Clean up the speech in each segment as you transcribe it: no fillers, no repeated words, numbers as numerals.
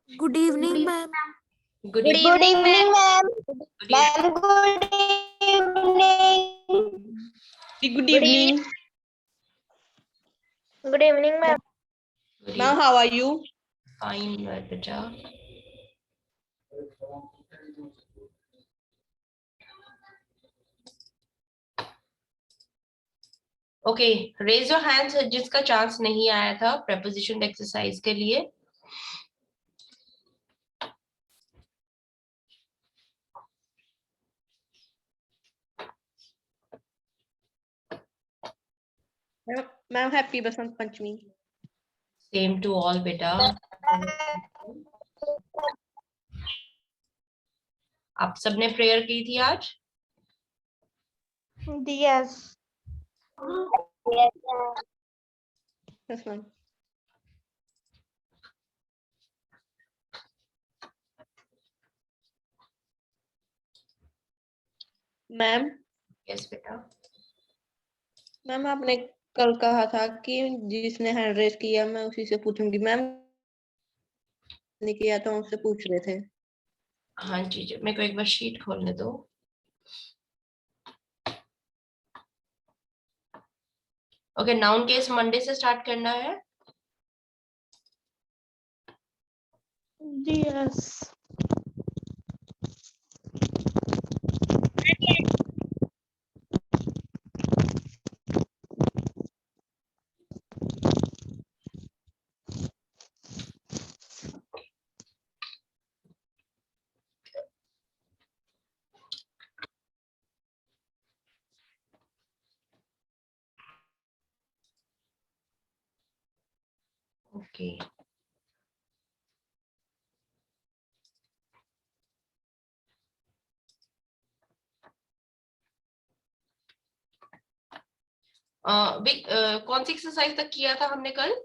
Good evening, ma'am. Good Good evening. evening, ma'am. Good evening. Ma'am, good evening. Good evening. Good evening, ma'am. Good Ma'am, evening. how are you? Fine, beta. Okay, raise your hands जिसका chance नहीं आया था preposition exercise के लिए। Ma'am, happy Basant Panchami. Same to all बेटा। आप सबने prayer की थी आज? Yes. Yes, ma'am. Ma'am yes बेटा। मैम आपने कल कहा था कि जिसने हैंड रेज किया मैं उसी से पूछूंगी। मैम ने किया तो उससे पूछ रहे थे। हाँ जी, मेरे को एक बार शीट खोलने दो। ओके, नाउन केस मंडे से स्टार्ट करना है। Yes. ओके, कौन सी एक्सरसाइज तक किया था हमने कल?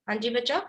हाँ जी बच्चा।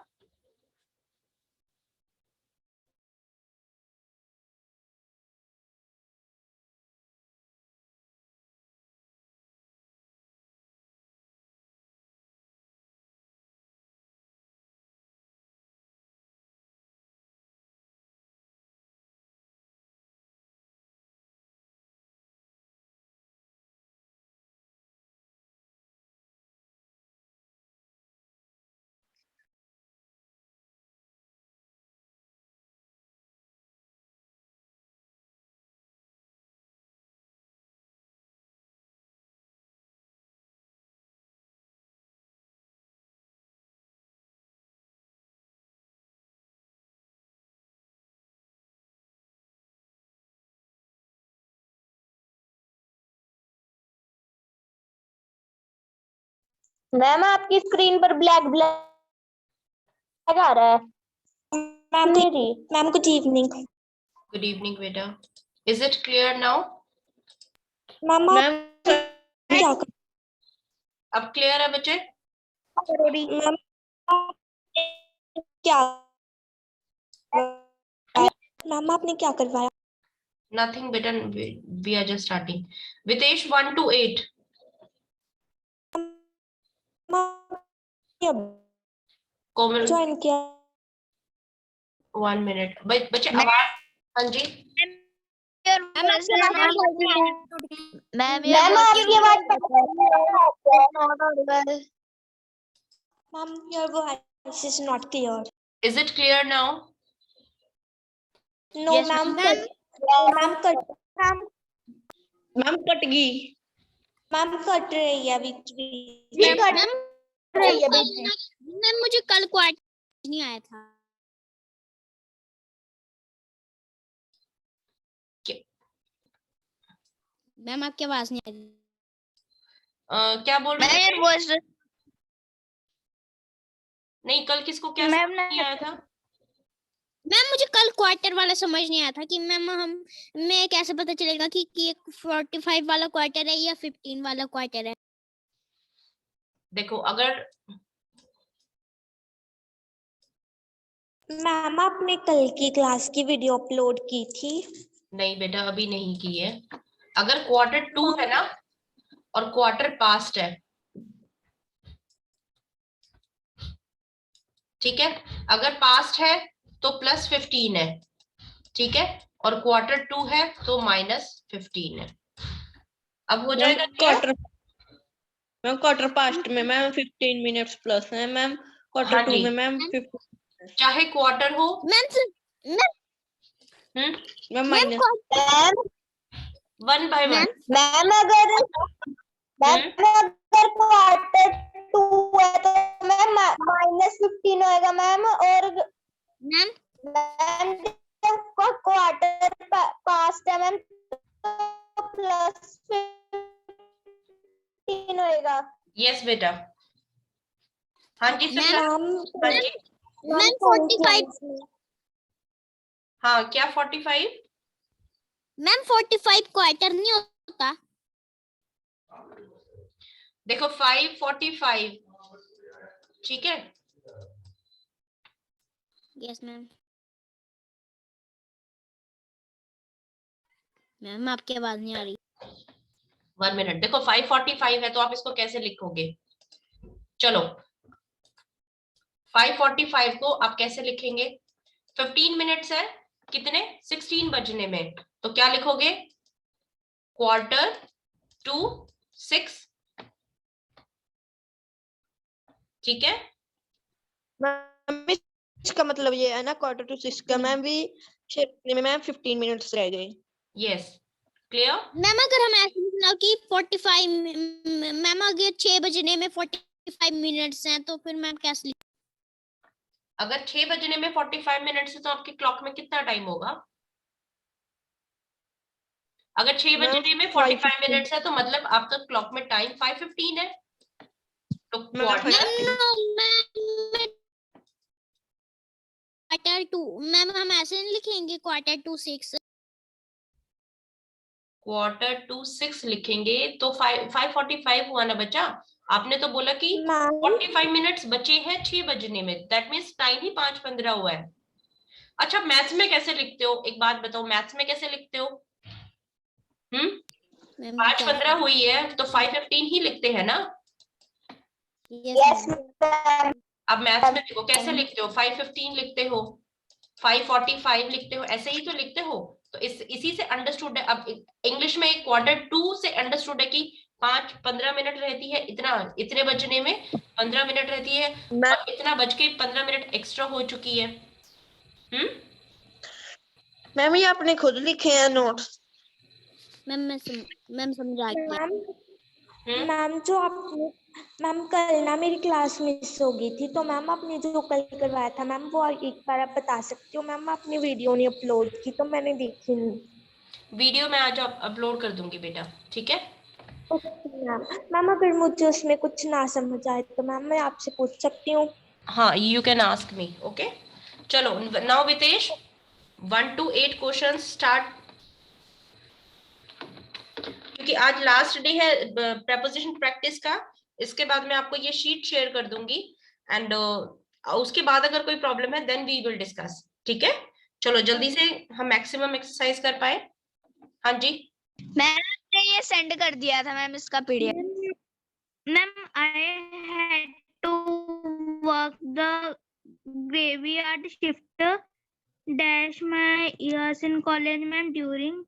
मैम आपकी स्क्रीन पर ब्लैक ब्लैक आ रहा है। मैम मेरी ma'am good evening. Good evening बेटा। Is it clear now? Ma'am आप मैम क्या कर अब क्लियर है बच्चे? मैम क्या मैम आपने क्या करवाया? नथिंग बेटा, we are just starting. Vitesh 1 to 8। Komal join किया 1 मिनट। बच्चे आवाज। हाँ जी। मैम आपकी मैम, आवाज ma'am your voice is not clear. Is it clear now? No ma'am ma'am cut ma'am cut गई। मैम कट रही है बीच बीच ठीक। कट रही है बीच में। मैम मुझे कल क्वार्टर नहीं आया था। मैम आपकी आवाज नहीं आ रही। क्या बोल रहे थे? वॉइस नहीं, कल किसको क्या मैम समझ नहीं आया था? मैम मुझे कल क्वार्टर वाला समझ नहीं आया था कि मैम मैं कैसे पता चलेगा कि ये 45 वाला क्वार्टर है या 15 वाला क्वार्टर है। देखो, अगर मैम आपने कल की क्लास की वीडियो अपलोड की थी। नहीं बेटा अभी नहीं की है। अगर क्वार्टर 2 है ना और क्वार्टर पास्ट है, ठीक है, अगर पास्ट है तो +15 है, ठीक है, और क्वार्टर 2 है तो -15 है। अब हो जाएगा क्या? मैम क्वार्टर पास्ट में मैम 15 मिनट्स प्लस है मैम, क्वार्टर हाँ 2 जी, में मैम 15 चाहे क्वार्टर हो। Ma'am ma'am ma'am ma'am minus ma'am 1 by 1। Ma'am अगर क्वार्टर 2 है तो मैम -15 होएगा मैम, और मैम मैम क्वार्टर पास्ट है मैम तो +15 होएगा। यस बेटा। हाँ जी मैम सर। हाँ जी, मैम 45 हाँ क्या 45? मैम 45 क्वार्टर नहीं होता। देखो 545, ठीक है। Yes ma'am. मैम आपकी आवाज नहीं आ रही। 1 मिनट, देखो 545 है तो आप इसको कैसे लिखोगे? चलो 545 को आप कैसे लिखेंगे? 15 मिनट्स है, कितने? 16 बजने में, तो क्या लिखोगे? क्वार्टर टू 6, ठीक है। मैम इसका मतलब ये है ना क्वार्टर टू 6 का मैम भी 6 बजने में मैम 15 मिनट्स रह गए। Yes, clear. मैम अगर हम ऐसे लिखना कि 45 मैम अगर 6 बजने में 45 मिनट्स हैं तो फिर मैम कैसे लिख? अगर 6 बजने में 45 मिनट्स है तो आपकी क्लॉक में कितना टाइम होगा? अगर 6 मैम बजने में 45 मिनट्स है तो मतलब आपका क्लॉक में टाइम 5:15 है, तो ma'am quarter. Ma'am quarter to, ma'am हम ऐसे नहीं लिखेंगे क्वार्टर टू 6। क्वार्टर टू 6 लिखेंगे तो 5:45 हुआ ना बच्चा। आपने तो बोला कि 45 मिनट्स बचे हैं 6 बजने में, दैट मीन्स टाइम ही 5:15 हुआ है। अच्छा मैथ्स में कैसे लिखते हो, एक बात बताओ, मैथ्स में कैसे लिखते हो? 5:15 हुई है तो 5:15 ही लिखते हैं ना। Yes ma'am. अब मैथ्स में देखो कैसे लिखते हो, 5:15 लिखते हो, 5:45 लिखते हो, ऐसे ही तो लिखते हो। तो इसी से अंडरस्टूड है। अब इंग्लिश में क्वार्टर टू से अंडरस्टूड है कि 5:15 मिनट रहती है, इतने बजने में 15 मिनट रहती है, और इतना बज के 15 मिनट एक्स्ट्रा हो चुकी है। मैम ये आपने खुद लिखे हैं नोट्स? मैम समझा गई। मैम जो आपने मैम कल ना मेरी क्लास मिस हो गई थी, तो मैम आपने जो कल करवाया था मैम वो एक बार आप बता सकती हो? मैम आपने वीडियो नहीं अपलोड की तो मैंने देखी नहीं। वीडियो मैं आज अपलोड कर दूंगी बेटा, ठीक है। मैम मैम अगर मुझे उसमें कुछ ना समझ आए तो मैम मैं आपसे पूछ सकती हूँ? हाँ, you can ask me, okay. चलो now Vitesh, 1 to 8 question start. क्योंकि आज लास्ट डे है प्रेपोजिशन प्रैक्टिस का, इसके बाद मैं आपको ये शीट शेयर कर दूंगी, एंड उसके बाद अगर कोई प्रॉब्लम है देन वी विल डिस्कस, ठीक है। चलो जल्दी से हम मैक्सिमम एक्सरसाइज कर पाए। हाँ जी मैंने ये सेंड कर दिया था मैम इसका PDF. Ma'am I had to work the graveyard shift dash my years in college ma'am during.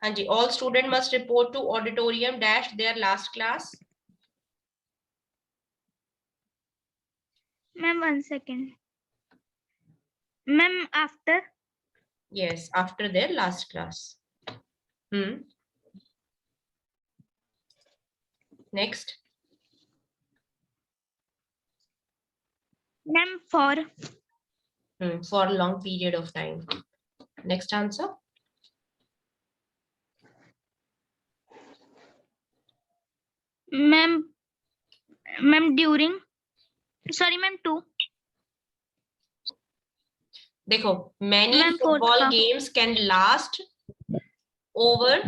हाँ जी, all student must report to auditorium dash their last class. Ma'am 1 second ma'am after. Yes, after their last class. Next. Ma'am for. For long period of time. Next answer. Ma'am during, sorry ma'am 2। देखो many ma'am fourth football का। Games can last over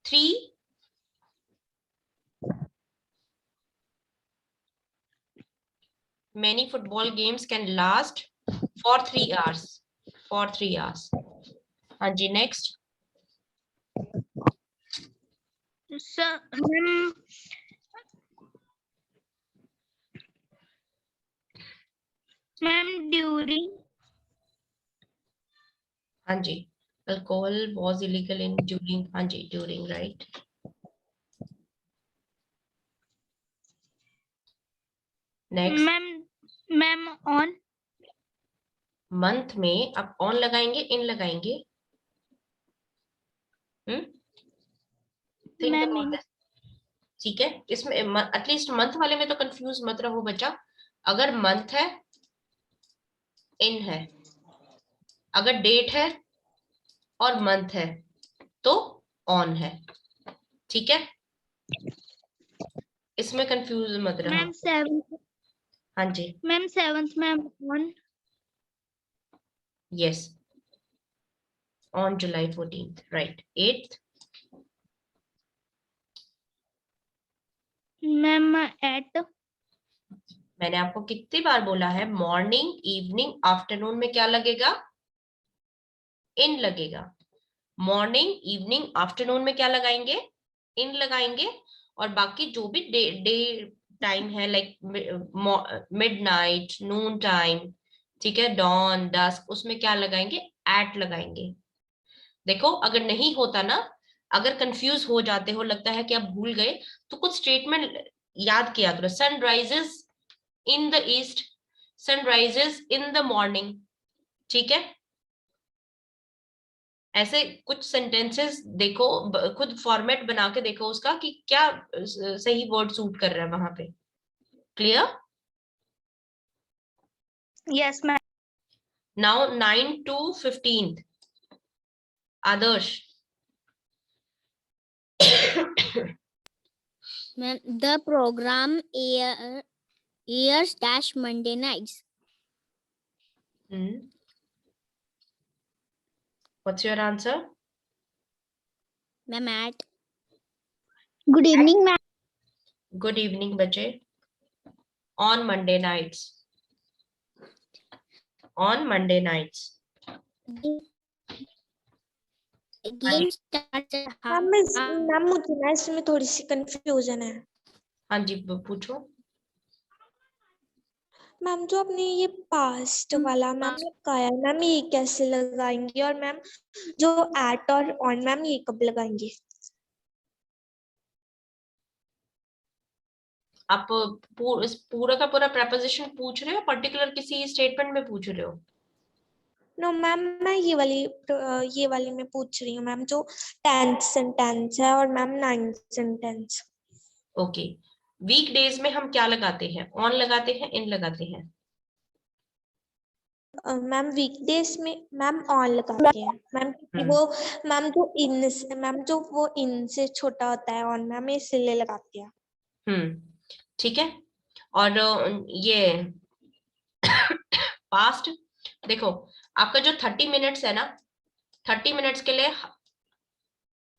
3 many football games can last for 3 hours. For 3 hours. हाँ जी, next. So, ma'am, during. हाँ जी, alcohol was illegal in during. हाँ जी, during, right. Next. Ma'am, on. Month में आप on लगाएंगे, इन लगाएंगे? Think Ma'am, about this. ठीक है, इसमें एटलीस्ट मंथ वाले में तो कंफ्यूज मत रहो बच्चा. अगर मंथ है, इन है. अगर डेट है और मंथ है तो ऑन है. ठीक है, इसमें कंफ्यूज मत रहो. Ma'am, 7th. हाँ जी, Ma'am, 7th, ma'am, on. Yes, on July 14th, right. 8th, Ma'am, at. मैंने आपको कितनी बार बोला है, मॉर्निंग, इवनिंग, आफ्टरनून में क्या लगेगा? इन लगेगा. मॉर्निंग, इवनिंग, आफ्टरनून में क्या लगाएंगे? इन लगाएंगे. और बाकी जो भी डे टाइम है, लाइक मिडनाइट, नून टाइम, ठीक है, डॉन, डस्क, उसमें क्या लगाएंगे? एट लगाएंगे. देखो, अगर नहीं होता ना, अगर कंफ्यूज हो जाते हो, लगता है कि आप भूल गए, तो कुछ स्टेटमेंट याद किया करो. Sunrises in the east, sunrises in the morning. ठीक है, ऐसे कुछ सेंटेंसेस देखो, खुद फॉर्मेट बना के देखो उसका कि क्या सही वर्ड सूट कर रहा है वहां पे. Clear? Yes, ma'am. Now 9 to 15th. Adarsh. Ma'am, the program airs dash Monday nights. What's your answer? Ma'am, at. Good evening, ma'am. Good evening, बच्चे. On Monday nights. On Monday nights. Game starts at ma'am मुझे ना इसमें थोड़ी सी confusion है. हाँ जी, पूछो. Ma'am जो अपने ये पास्ट वाला मैम लगाया, मैम ये कैसे लगाएंगे? और मैम जो एट और ऑन, मैम ये कब लगाएंगे? आप पूरा का पूरा प्रेपोजिशन पूछ रहे हो, पर्टिकुलर किसी स्टेटमेंट में पूछ रहे हो? नो मैम, मैं ये वाली में पूछ रही हूँ मैम, जो 10th सेंटेंस है और ma'am 9th sentence. Okay, weekdays में हम क्या लगाते हैं? ऑन लगाते हैं, इन लगाते हैं? मैम वीकडेज में मैम ऑन लगाते हैं मैम, क्योंकि वो मैम जो वो इन से छोटा होता है ऑन, मैम इसलिए लगाते हैं. ठीक है. और ये पास्ट, देखो आपका जो 30 मिनट्स है ना, 30 मिनट्स के लिए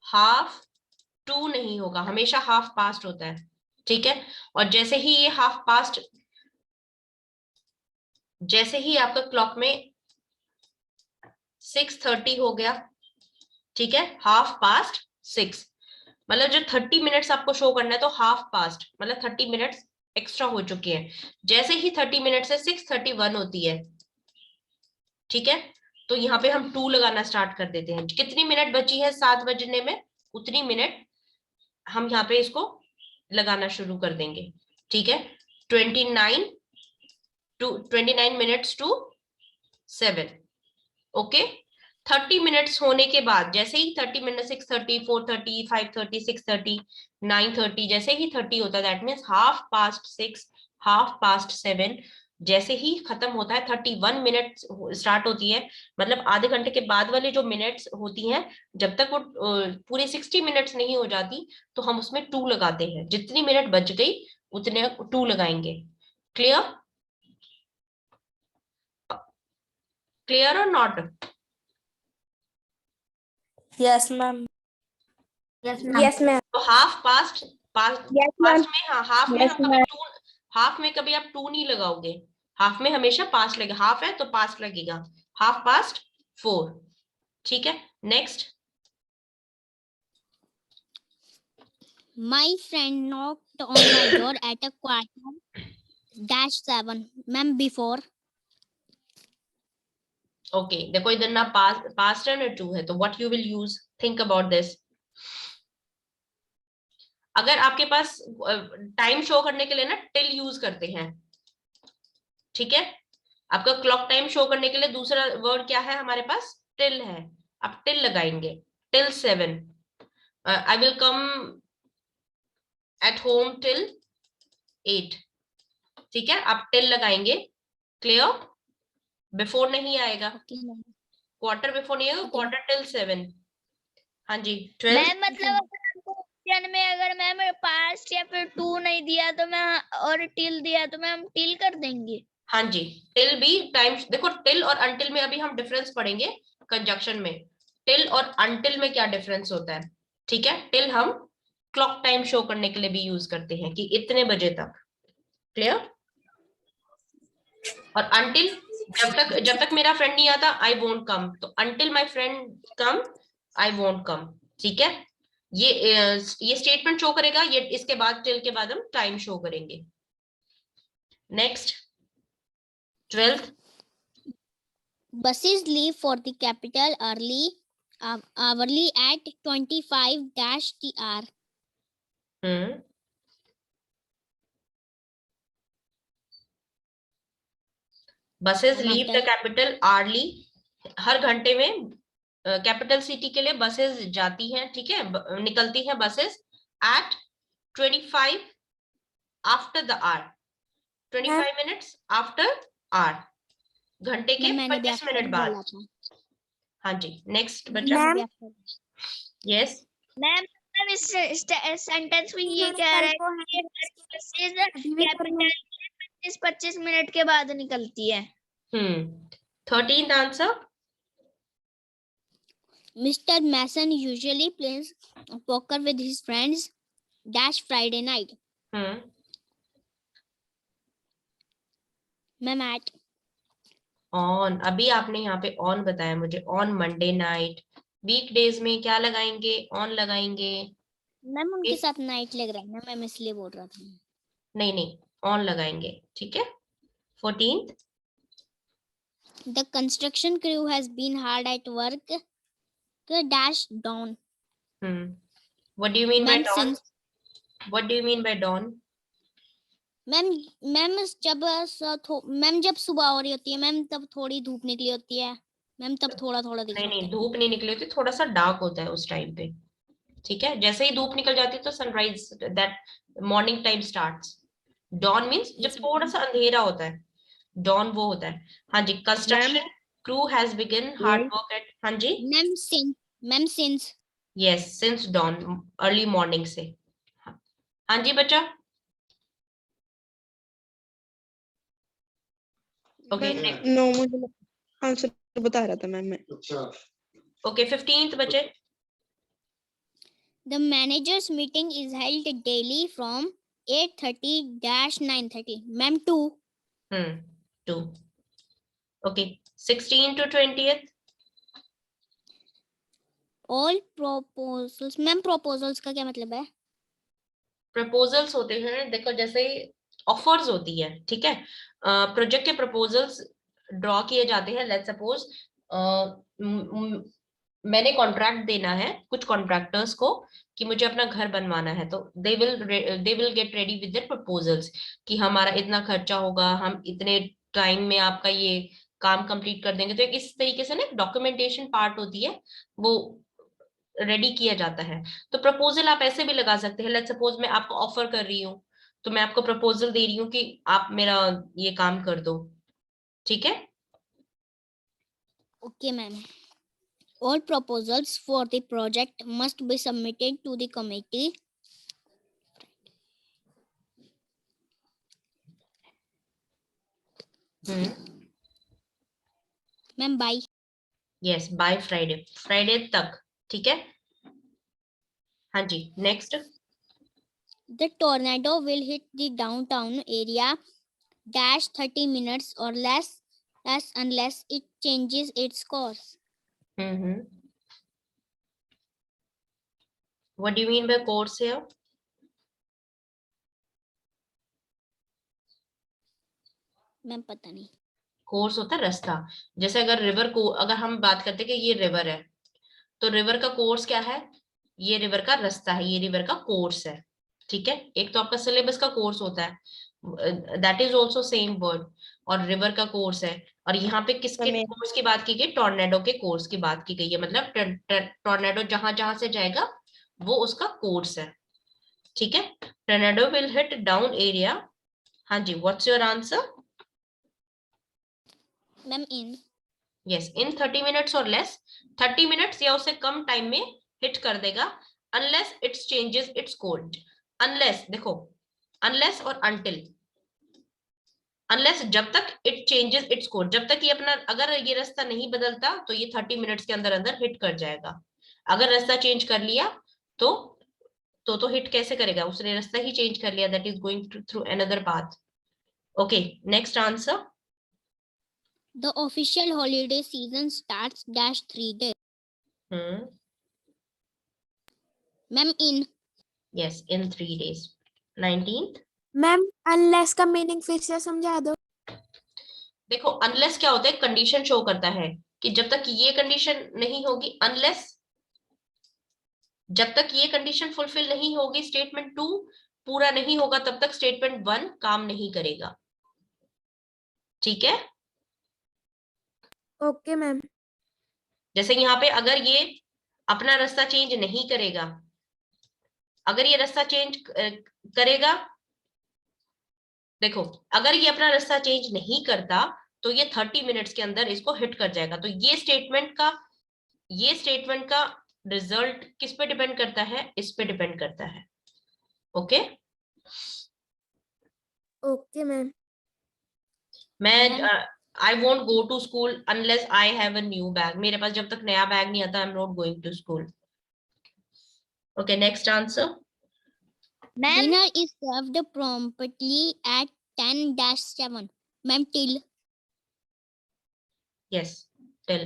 हाफ टू नहीं होगा, हमेशा हाफ पास्ट होता है. ठीक है, और जैसे ही ये हाफ पास्ट, जैसे ही आपका क्लॉक में 6:30 हो गया, ठीक है, हाफ पास्ट 6, मतलब जो 30 मिनट्स आपको शो करना है, तो हाफ पास्ट मतलब 30 मिनट्स एक्स्ट्रा हो चुके हैं. जैसे ही 30 मिनट से 6:31 होती है, ठीक है, तो यहाँ पे हम 2 लगाना स्टार्ट कर देते हैं. कितनी मिनट बची है 7 बजने में, उतनी मिनट हम यहाँ पे इसको लगाना शुरू कर देंगे. ठीक है, 29 मिनट्स टू 7. ओके, 30 मिनट्स होने के बाद, जैसे ही 30 मिनट, 6:30, 4:30, 5:30, 6:30, 9:30, जैसे ही 30 होता है, that means half past 6, half past 7. जैसे ही खत्म होता है, 31 मिनट स्टार्ट होती है, मतलब आधे घंटे के बाद वाली जो मिनट्स होती हैं, जब तक वो पूरी 60 मिनट्स नहीं हो जाती, तो हम उसमें 2 लगाते हैं. जितनी मिनट बच गई उतने 2 लगाएंगे. क्लियर? क्लियर और not? Yes ma'am. Yes ma'am. तो हाफ पास्ट में, हाँ, हाफ में Yes, हम कभी ma'am. हाफ में कभी आप 2 नहीं लगाओगे, हाफ में हमेशा पास्ट लगेगा, हाफ है तो पास्ट लगेगा, हाफ पास्ट 4, ठीक है। Next, My friend knocked on my door at a quarter-7. Ma'am before. Okay देखो इधर ना पास्ट है ना टू है, तो what you will use, think about this. अगर आपके पास टाइम शो करने के लिए ना टिल यूज करते हैं, ठीक है, आपका क्लॉक टाइम शो करने के लिए दूसरा वर्ड क्या है हमारे पास, टिल है, आप टिल लगाएंगे, till 7, I will come at home till 8, ठीक है, आप टिल लगाएंगे, क्लियर, बिफोर नहीं आएगा, Okay, मैम. क्वार्टर बिफोर नहीं आएगा, Okay. Quarter till 7। हाँ जी 12। मैम मतलब अगर हमको ऑप्शन में अगर मैम पास्ट या फिर 2 नहीं दिया तो मैं और टिल दिया तो मैम टिल कर देंगे। हाँ जी, टिल भी टाइम, देखो टिल और अनटिल में अभी हम डिफरेंस पढ़ेंगे कंजक्शन में, टिल और अनटिल में क्या डिफरेंस होता है, ठीक है। टिल हम क्लॉक टाइम शो करने के लिए भी यूज करते हैं कि इतने बजे तक, क्लियर। और अनटिल, जब तक मेरा फ्रेंड नहीं आता आई वोंट कम, तो until my friend come I won't come, ठीक है। ये स्टेटमेंट शो करेगा, ये इसके बाद टिल के बाद हम टाइम शो करेंगे। Next 12th, Buses leave for the capital hourly at 25-TR. Buses ma'am, leave the after. Capital early, हर घंटे में कैपिटल सिटी के लिए बसेस जाती हैं, ठीक है, निकलती हैं buses at 25 after the hour, 25 minutes after hour, घंटे के मैम मैंने भी 25 after मिनट बाद। बोला था. हाँ जी नेक्स्ट बच्चा, मैंने भी after. यस, मैम मतलब इस सेंटेंस में ये कह रहा है कि बसेस कैपिटल 25 मिनट के बाद निकलती है। 13th answer, Mr. Mason usually plays poker with his friends Friday night. Ma'am at. On, अभी आपने यहाँ पे ऑन बताया मुझे, ऑन मंडे नाइट, वीकडेज में क्या लगाएंगे, ऑन लगाएंगे, मैम उनके साथ नाइट लग रहा है ना, मैम इसलिए बोल रहा था. नहीं ऑन लगाएंगे, ठीक है। 14th, The construction crew has been hard at work dawn. what do you mean by ma'am dawn, since. what do you mean by dawn, ma'am ma'am जब सुबह हो रही होती है मैम तब थोड़ी धूप निकली होती है मैम, तब थोड़ा थोड़ा दिख रहा नहीं होता है. धूप नहीं निकली होती, थोड़ा सा डार्क होता है उस टाइम पे, ठीक है, जैसे ही धूप निकल जाती है तो sunrise, that morning time starts. Dawn means जब थोड़ा सा अंधेरा होता है, डॉन वो होता है। हाँ जी, construction crew has begun hard work at, हाँ जी ma'am since. Yes since dawn, early morning से। हाँ जी बच्चा, ओके नो मुझे आंसर बता रहा था मैम मैं। ओके 15th बच्चे, The managers meeting is held daily from 8:30-9:30. Ma'am 2. 2, okay 16 to 20th, All proposals. Ma'am proposals का क्या मतलब है? प्रपोजल्स होते हैं, देखो जैसे ऑफर्स होती है, ठीक है, प्रोजेक्ट के प्रपोजल्स ड्रॉ किए जाते हैं। लेट्स सपोज मैंने कॉन्ट्रैक्ट देना है कुछ कॉन्ट्रैक्टर्स को कि मुझे अपना घर बनवाना है, तो they will get ready with their proposals कि हमारा इतना खर्चा होगा, हम इतने टाइम में आपका ये काम कंप्लीट कर देंगे। तो एक इस तरीके से ना डॉक्यूमेंटेशन पार्ट होती है, वो रेडी किया जाता है। तो प्रपोजल आप ऐसे भी लगा सकते हैं, लेट्स सपोज मैं आपको ऑफर कर रही हूँ, तो मैं आपको प्रपोजल दे रही हूँ कि आप मेरा ये काम कर दो, ठीक है। Okay, ma'am. All proposals for the project must be submitted to the committee. Ma'am by. Yes by Friday, Friday तक, ठीक है। हाँ जी next, The tornado will hit the downtown area dash 30 minutes or less unless it changes its course. What do you mean by course here? Ma'am पता नहीं. Course होता है रास्ता। जैसे अगर रिवर को अगर हम बात करते हैं कि ये रिवर है, तो रिवर का कोर्स क्या है? ये रिवर का रास्ता है, ये रिवर का कोर्स है। ठीक है, एक तो आपका सिलेबस का कोर्स होता है, that is also same word, और रिवर का कोर्स है। और यहाँ पे किसके कोर्स की बात की गई? टॉर्नेडो के कोर्स की बात की गई है, मतलब टॉर्नेडो जहां जहां से जाएगा वो उसका कोर्स है। ठीक है, tornado will hit down area. हाँ जी, what's your answer? Ma'am in yes, in 30 minutes और लेस, 30 मिनट्स या उससे कम टाइम में हिट कर देगा, unless it's changes it's course. Unless, देखो, अनलेस और अनटिल। अनलेस जब तक इट चेंजेस इट्स कोर्स, जब तक ये अपना, अगर ये रास्ता नहीं बदलता तो ये 30 मिनट्स के अंदर अंदर हिट कर जाएगा। अगर रास्ता चेंज कर लिया तो हिट कैसे करेगा? उसने रास्ता ही चेंज कर लिया, that is going through another path. Okay, next answer. the official holiday season starts dash 3 days. Ma'am in yes, in 3 days, 19th। Ma'am unless का मीनिंग फिर से समझा दो। देखो, अनलेस क्या होता है? कंडीशन शो करता है कि जब तक ये कंडीशन नहीं होगी, अनलेस जब तक ये कंडीशन फुलफिल नहीं होगी, स्टेटमेंट 2 पूरा नहीं होगा, तब तक स्टेटमेंट 1 काम नहीं करेगा। ठीक है, ओके मैम। जैसे यहाँ पे अगर ये अपना रास्ता चेंज नहीं करेगा, अगर ये रास्ता चेंज करेगा, देखो, अगर ये अपना रास्ता चेंज नहीं करता तो ये 30 मिनट्स के अंदर इसको हिट कर जाएगा। तो ये स्टेटमेंट का रिजल्ट किस पे डिपेंड करता है? इस पे डिपेंड करता है। Okay, okay ma'am. मैं I won't go to school unless I have a new bag. मेरे पास जब तक नया बैग नहीं आता, I am not going to school. Okay, next answer. Ma'am dinner is served promptly at 10-7. Ma'am till yes, till.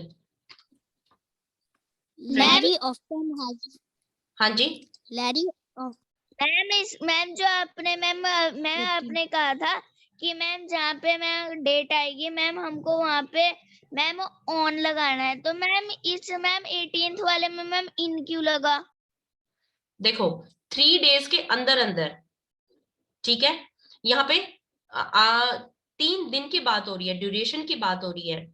Larry often has हाँ जी, Larry of ma'am जो आपने मैम आपने कहा था कि मैम जहाँ पे मैम डेट आएगी मैम हमको वहाँ पे मैम ऑन लगाना है, तो मैम इस मैम 18th वाले में मैम इन क्यों लगा? देखो, 3 days के अंदर अंदर, ठीक है, यहाँ पे 3 दिन की बात हो रही है, ड्यूरेशन की बात हो रही है।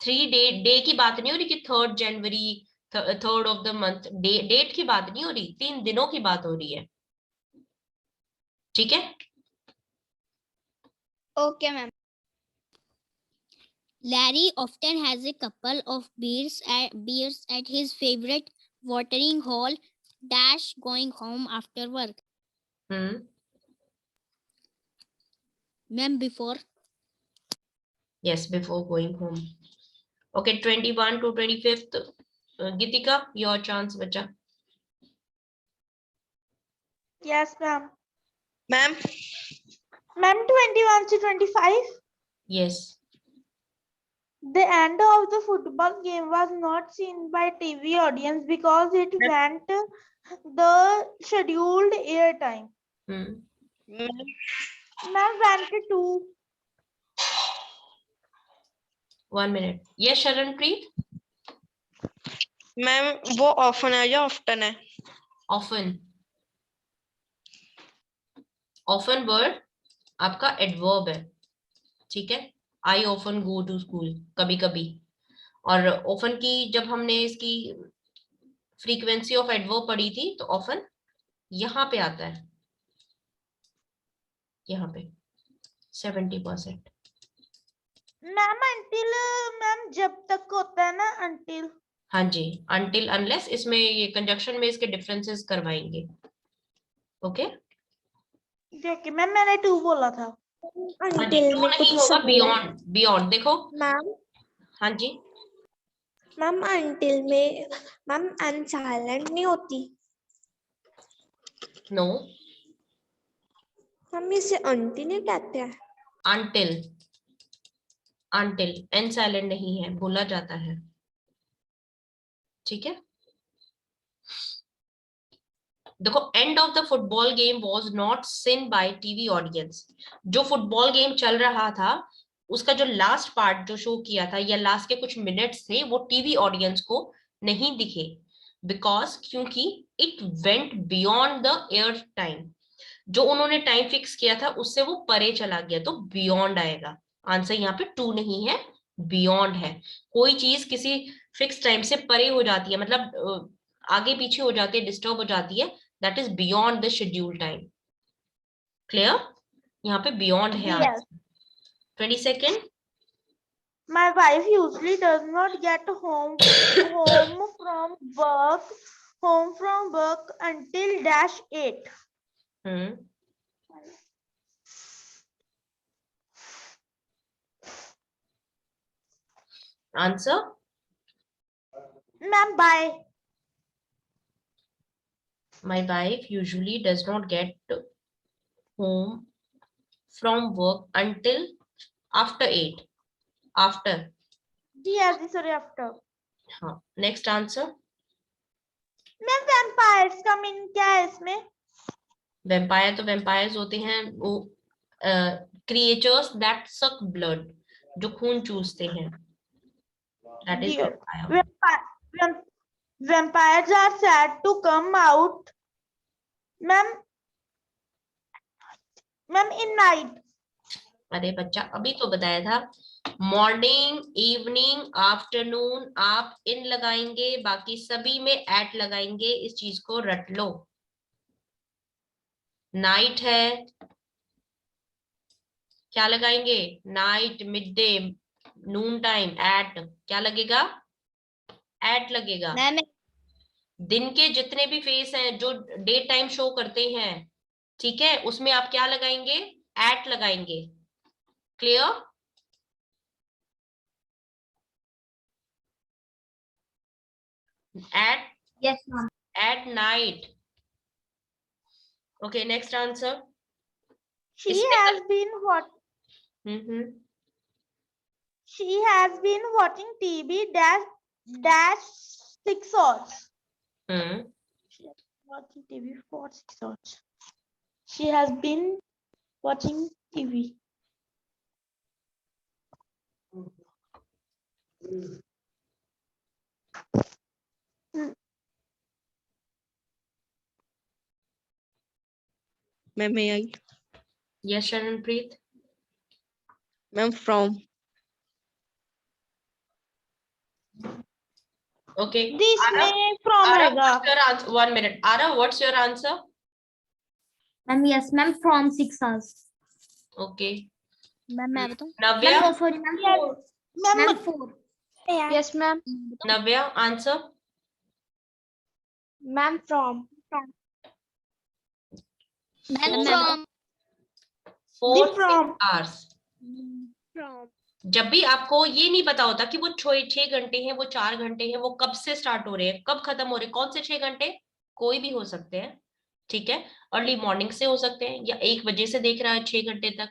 3 डे की बात नहीं हो रही कि 3rd January, 3rd of the month, date की बात नहीं हो रही, 3 दिनों की बात हो रही है। ठीक है, okay ma'am. Larry often has a couple of beers at his favorite watering hole dash going home after work. Ma'am before yes, before going home. Okay, 21 to 25th. Gitika, your chance, bacha. Yes ma'am. Ma'am 21 to 25. Yes. The end of the football game was not seen by TV audience because it went the scheduled air time. Ma'am went to 1 minute. Yes, Sharanpreet. Ma'am वो often है या often है? Often. Often word आपका adverb है, ठीक है। I often go to school, कभी कभी। और often की जब हमने इसकी फ्रीक्वेंसी ऑफ एडवर्ब पढ़ी थी तो ऑफन यहाँ पे आता है, यहाँ पे 70%। मैम until मैम जब तक होता है ना until। हाँ जी, until unless, इसमें ये कंजक्शन में इसके डिफरेंसेस करवाएंगे। ओके, देखिए मैम मैंने 2 बोला था। हाँ जी, 2 नहीं होगा, बियॉन्ड देखो। मैम हाँ जी, मैम until में मैम अनसाइलेंट नहीं होती। नो, हम इसे अंटी नहीं कहते हैं। until, until n साइलेंट नहीं है, बोला जाता है, ठीक है। देखो, end of the football game was not seen by TV audience. जो फुटबॉल गेम चल रहा था उसका जो लास्ट पार्ट जो शो किया था या लास्ट के कुछ मिनट्स थे वो टीवी ऑडियंस को नहीं दिखे, बिकॉज क्योंकि it went beyond the air time. जो उन्होंने टाइम फिक्स किया था उससे वो परे चला गया, तो बियॉन्ड आएगा। आंसर यहाँ पे 2 नहीं है, बियॉन्ड है। कोई चीज किसी फिक्स टाइम से परे हो जाती है, मतलब आगे पीछे हो जाती है, डिस्टर्ब हो जाती है, that is beyond the schedule time. Clear? यहाँ पे बियॉन्ड है Yes. Answer. 20 second. My wife usually does not get home from work until -8. Answer? Ma'am, bye. My wife usually does not get home from work until after 8. After. Yes, sorry, after. हाँ, next answer. Ma'am, vampires come in क्या है इसमें? Vampire तो vampires होते हैं, वो creatures that सक blood, जो खून चूसते हैं, that is Dear. Vampire. Vampires are sad to come out. Ma'am, in night. अरे बच्चा, अभी तो बताया था, मॉर्निंग, इवनिंग, आफ्टरनून। आप इन लगाएंगे, बाकी सभी में एट लगाएंगे, इस चीज को रट लो। नाइट है, क्या लगाएंगे? Night, mid day, noon time, at, क्या लगेगा? एट लगेगा। मैम दिन के जितने भी फेस हैं जो डे टाइम शो करते हैं, ठीक है, उसमें आप क्या लगाएंगे? एट लगाएंगे। Clear? At, yes ma'am. At night. Okay, next answer. She इसमें has been what? She has been watching TV -6 hours. Watching TV for 6 hours. She has been watching TV. Ma'am may I? Yes Sharanpreet. Ma'am from. Okay, This में from रहेगा. what's your answer? 1 minute. Ara, what's your answer? Ma'am yes ma'am from 6 hours। Okay. Ma'am मैं बताऊं? Navya? Ma'am sorry ma'am 4। Ma'am 4। Yes, ma'am. Navya, answer? Ma'am, from. Ma'am Four. From 4 from. hours। From. जब भी आपको ये नहीं पता होता कि वो 6 घंटे हैं, वो 4 घंटे हैं, वो कब से स्टार्ट हो रहे हैं, कब खत्म हो रहे हैं, कौन से 6 घंटे, कोई भी हो सकते हैं, ठीक है। अर्ली मॉर्निंग से हो सकते हैं, या 1 बजे से देख रहा है 6 घंटे तक,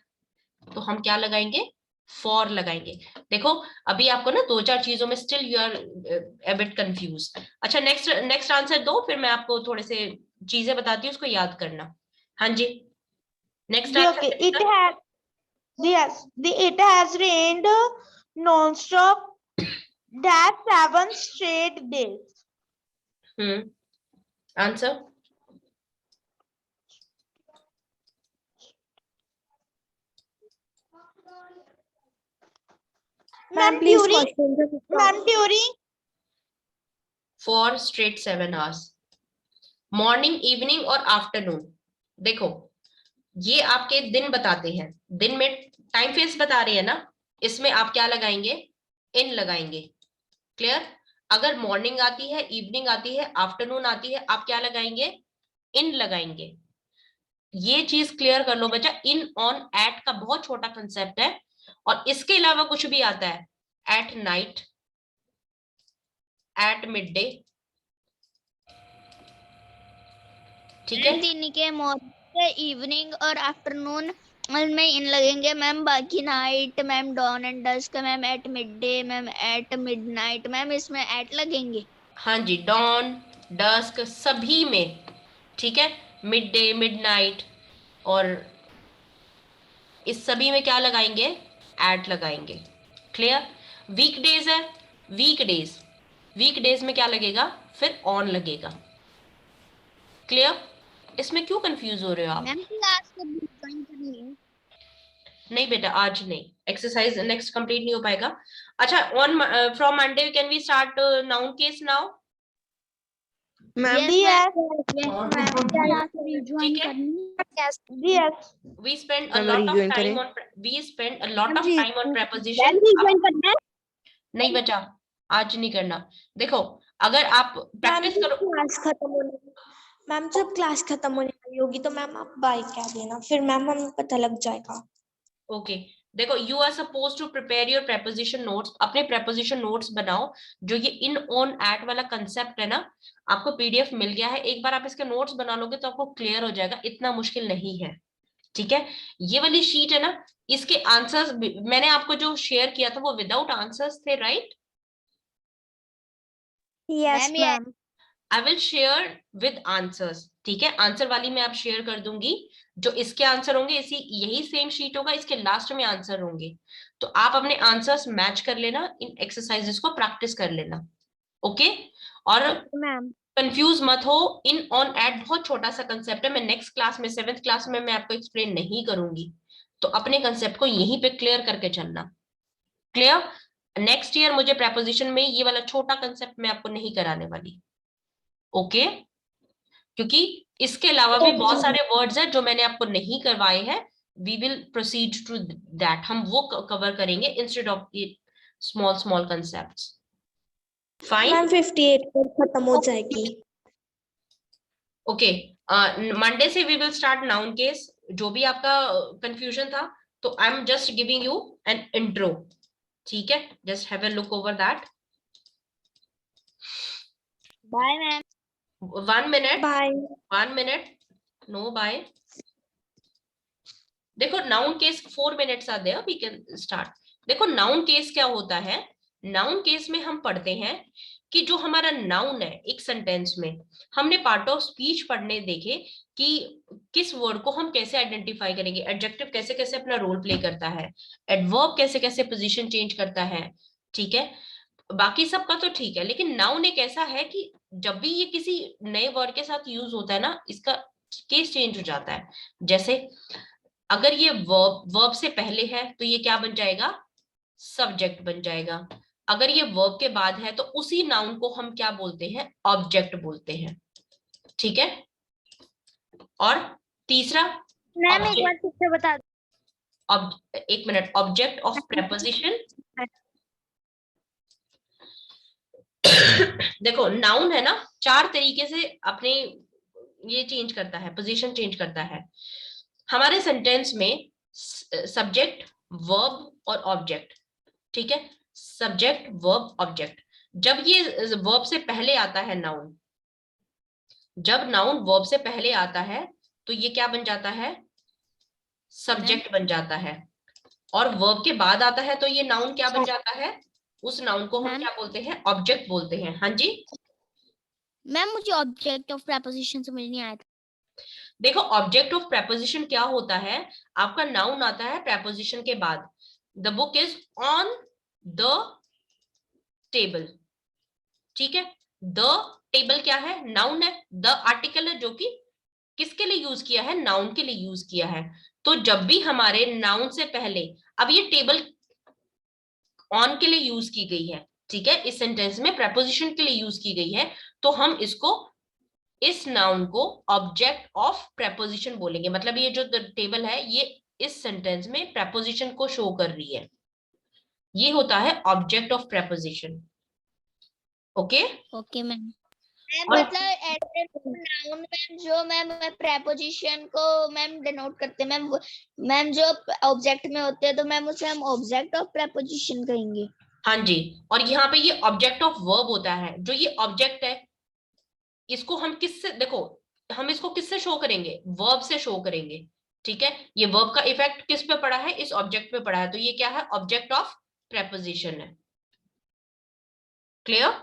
तो हम क्या लगाएंगे? फॉर लगाएंगे। देखो, अभी आपको ना 2-4 चीजों में still you are a bit confuse. अच्छा, नेक्स्ट आंसर दो, फिर मैं आपको थोड़े से चीजें बताती हूँ, उसको याद करना। हाँ जी, next Okay, it has rained non-stop -7 straight days. Answer? Ma'am, during 4 straight 7 hours। Morning, evening और आफ्टरनून। देखो, ये आपके दिन बताते हैं, दिन में टाइम फेस बता रहे हैं ना, इसमें आप क्या लगाएंगे? इन लगाएंगे। क्लियर? अगर मॉर्निंग आती है, इवनिंग आती है, आफ्टरनून आती है, आप क्या लगाएंगे? इन लगाएंगे। ये चीज क्लियर कर लो बच्चा, इन, ऑन, एट का बहुत छोटा कंसेप्ट है, और इसके अलावा कुछ भी आता है, at night, eight mid day, ठीक है। दिन के के इवनिंग और आफ्टरनून में इन लगेंगे मैम, बाकी night ma'am, dawn and dusk ma'am, at mid day ma'am, at midnight ma'am, इसमें एट लगेंगे। हाँ जी, डॉन, डस्क सभी में, ठीक है, मिड डे, मिडनाइट, और इस सभी में क्या लगाएंगे, एट लगाएंगे। क्लियर? वीकडेज है, वीकडेज, वीकडेज में क्या लगेगा, फिर ऑन लगेगा। क्लियर? इसमें क्यों कंफ्यूज हो रहे हो आप? मैम क्लास कब ज्वाइन करनी है? नहीं बेटा, आज नहीं, एक्सरसाइज नेक्स्ट कंप्लीट नहीं हो पाएगा। अच्छा, on from Monday can we start noun case now? Ma'am class rejoin ठीक है, करनी है? we spend a ma'am lot of rejoin time करें? on we spend a lot of जी, time on preposition। रिज्वाइन करना है? नहीं बचा, आज नहीं करना। देखो, अगर आप मैम प्रैक्टिस जब करो, क्लास खत्म होने मैम जब क्लास खत्म होने वाली होगी तो मैम आप बाय कह देना, फिर मैम हमें पता लग जाएगा। ओके। देखो, you are suppose to prepare your preposition notes, अपने प्रेपोजिशन नोट्स बनाओ। जो ये इन ऑन एट वाला कंसेप्ट है ना, आपको पीडीएफ मिल गया है, एक बार आप इसके नोट्स बना लोगे तो आपको क्लियर हो जाएगा, इतना मुश्किल नहीं है। ठीक है, ये वाली शीट है ना, इसके आंसर्स मैंने आपको जो शेयर किया था वो विदाउट आंसर्स थे, right? Yes ma'am. I will share with answers, ठीक है, आंसर वाली मैं आप शेयर कर दूंगी। जो इसके आंसर होंगे, इसी यही सेम शीट होगा, इसके लास्ट में आंसर होंगे, तो आप अपने आंसर्स मैच कर लेना, इन एक्सरसाइजेस को प्रैक्टिस कर लेना। ओके? और मैम कंफ्यूज मत हो, इन ऑन एट बहुत छोटा सा कंसेप्ट है, मैं नेक्स्ट क्लास में 7th क्लास में मैं आपको एक्सप्लेन नहीं करूंगी, तो अपने कंसेप्ट को यहीं पे क्लियर करके चलना। क्लियर? नेक्स्ट ईयर मुझे प्रेपोजिशन में ये वाला छोटा कंसेप्ट मैं आपको नहीं कराने वाली। ओके? क्योंकि इसके अलावा भी बहुत सारे वर्ड्स हैं जो मैंने आपको नहीं करवाए हैं, we will proceed to that, हम वो कवर करेंगे instead of small small concepts. Fine? Ma'am 58 पर खत्म हो जाएगी। ओके, मंडे से we will start noun case. जो भी आपका कंफ्यूजन था, तो I am just giving you an intro, ठीक है, just have a look over that. Bye ma'am. 1 minute, bye. 1 minute, no bye. देखो, noun case 4 minutes are there, we can start. देखो, noun case क्या होता है, noun case में हम पढ़ते हैं कि जो हमारा नाउन है एक सेंटेंस में, हमने पार्ट ऑफ स्पीच पढ़ने देखे कि किस वर्ड को हम कैसे आइडेंटिफाई करेंगे, एडजेक्टिव कैसे कैसे अपना रोल प्ले करता है, एडवर्ब कैसे कैसे पोजीशन चेंज करता है, ठीक है, बाकी सबका तो ठीक है, लेकिन नाउन एक ऐसा है कि जब भी ये किसी नए वर्ड के साथ यूज होता है ना, इसका केस चेंज हो जाता है। जैसे अगर ये वर्ब से पहले है तो ये क्या बन जाएगा, सब्जेक्ट बन जाएगा। अगर ये वर्ब के बाद है तो उसी नाउन को हम क्या बोलते हैं, ऑब्जेक्ट बोलते हैं, ठीक है। और तीसरा, मैम एक बार फिर से बता दो। एक मिनट, ऑब्जेक्ट ऑफ प्रेपोजिशन। देखो, नाउन है ना, 4 तरीके से अपने ये चेंज करता है, पोजीशन चेंज करता है हमारे सेंटेंस में। सब्जेक्ट, वर्ब और ऑब्जेक्ट, ठीक है, सब्जेक्ट, वर्ब, ऑब्जेक्ट। जब ये वर्ब से पहले आता है नाउन, जब नाउन वर्ब से पहले आता है तो ये क्या बन जाता है, सब्जेक्ट बन जाता है। और वर्ब के बाद आता है तो ये नाउन क्या बन जाता है, उस नाउन को हम क्या बोलते हैं, ऑब्जेक्ट बोलते हैं। हाँ जी मैम, मुझे ऑब्जेक्ट ऑफ प्रेपोजिशन समझ नहीं आया था। देखो, ऑब्जेक्ट ऑफ प्रेपोजिशन क्या होता है, आपका नाउन आता है प्रेपोजिशन के बाद, the book is on the table, ठीक है। द टेबल क्या है, नाउन है, द आर्टिकल है जो कि किसके लिए यूज किया है, नाउन के लिए यूज किया है। तो जब भी हमारे नाउन से पहले, अब ये टेबल ऑन के लिए यूज की गई है, ठीक है, इस सेंटेंस में प्रेपोजिशन के लिए यूज की गई है, तो हम इसको, इस नाउन को ऑब्जेक्ट ऑफ प्रेपोजिशन बोलेंगे। मतलब ये जो टेबल है ये इस सेंटेंस में प्रेपोजिशन को शो कर रही है, ये होता है object of preposition. Okay okay ma'am. मतलब नाउन मैम जो मैम प्रेपोजिशन को मैम डिनोट करते हैं मैम, मैम जो ऑब्जेक्ट में होते हैं तो मैम उसे हम ऑब्जेक्ट ऑफ प्रेपोजिशन कहेंगे। हाँ जी, और यहाँ पे ये ऑब्जेक्ट ऑफ वर्ब होता है। जो ये ऑब्जेक्ट है इसको हम किससे, देखो हम इसको किससे शो करेंगे, वर्ब से शो करेंगे, ठीक है। ये वर्ब का इफेक्ट किस पे पड़ा है, इस ऑब्जेक्ट पे पड़ा है, तो ये क्या है, ऑब्जेक्ट ऑफ प्रेपोजिशन है। क्लियर?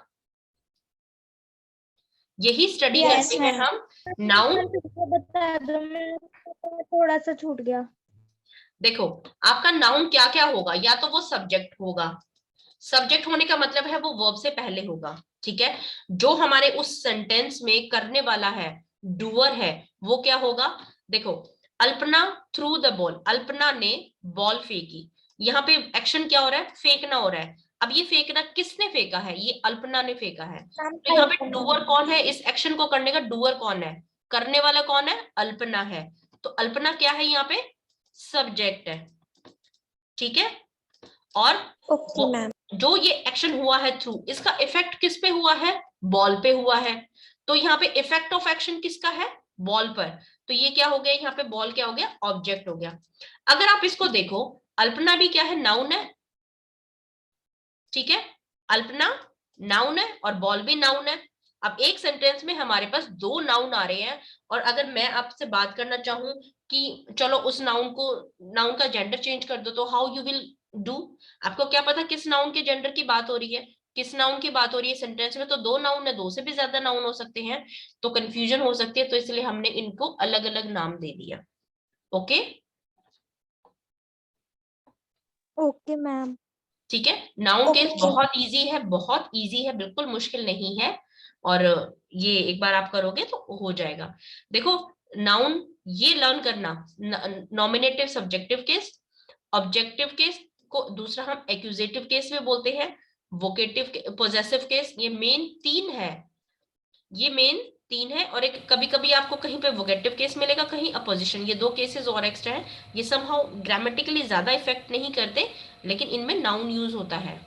यही स्टडी Yes, करते हैं ma'am. हम नाउन। बता दो, मैं थोड़ा सा छूट गया। देखो आपका नाउन क्या क्या होगा, या तो वो सब्जेक्ट होगा, सब्जेक्ट होने का मतलब है वो वर्ब से पहले होगा, ठीक है। जो हमारे उस सेंटेंस में करने वाला है, डूअर है, वो क्या होगा, देखो Alpana through the ball, Alpana ने बॉल फेंकी, यहाँ पे एक्शन क्या हो रहा है, फेंकना हो रहा है। अब ये फेंकना किसने फेंका है, ये अल्पना ने फेंका है, तो यहाँ पे डूअर कौन है, इस एक्शन को करने का डूअर कौन है, करने वाला कौन है, अल्पना है। तो अल्पना क्या है, यहाँ पे सब्जेक्ट है, ठीक है। और ओके मैम। जो ये एक्शन हुआ है थ्रू, इसका इफेक्ट किस पे हुआ है, बॉल पे हुआ है, तो यहाँ पे इफेक्ट ऑफ एक्शन किसका है, बॉल पर, तो ये क्या हो गया, यहाँ पे बॉल क्या हो गया, ऑब्जेक्ट हो गया। अगर आप इसको देखो, अल्पना भी क्या है, नाउन है, ठीक है, अल्पना नाउन है और बॉल भी नाउन है। अब एक सेंटेंस में हमारे पास दो नाउन आ रहे हैं, और अगर मैं आपसे बात करना चाहूं कि चलो उस नाउन को, नाउन का जेंडर चेंज कर दो, तो हाउ यू विल डू, आपको क्या पता किस नाउन के जेंडर की बात हो रही है, किस नाउन की बात हो रही है सेंटेंस में, तो दो नाउन है, दो से भी ज्यादा नाउन हो सकते हैं, तो कंफ्यूजन हो सकती है, तो इसलिए हमने इनको अलग अलग नाम दे दिया। Okay okay ma'am. ठीक है, नाउन केस Okay. बहुत इजी है, बहुत इजी है, बिल्कुल मुश्किल नहीं है, और ये एक बार आप करोगे तो हो जाएगा। देखो नाउन ये लर्न करना, nominative subjective case, objective case को दूसरा हम एक्यूजेटिव केस में बोलते हैं, वोकेटिव पोजेसिव केस, ये मेन तीन है, ये मेन तीन है, और एक कभी कभी आपको कहीं पे वोकेटिव केस मिलेगा, कहीं अपोजिशन, ये दो केसेस और एक्स्ट्रा है, ये समहाउ ग्रामेटिकली ज्यादा इफेक्ट नहीं करते, लेकिन इनमें नाउन यूज होता है,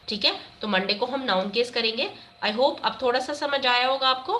ठीक है। तो मंडे को हम नाउन केस करेंगे। आई होप अब थोड़ा सा समझ आया होगा आपको।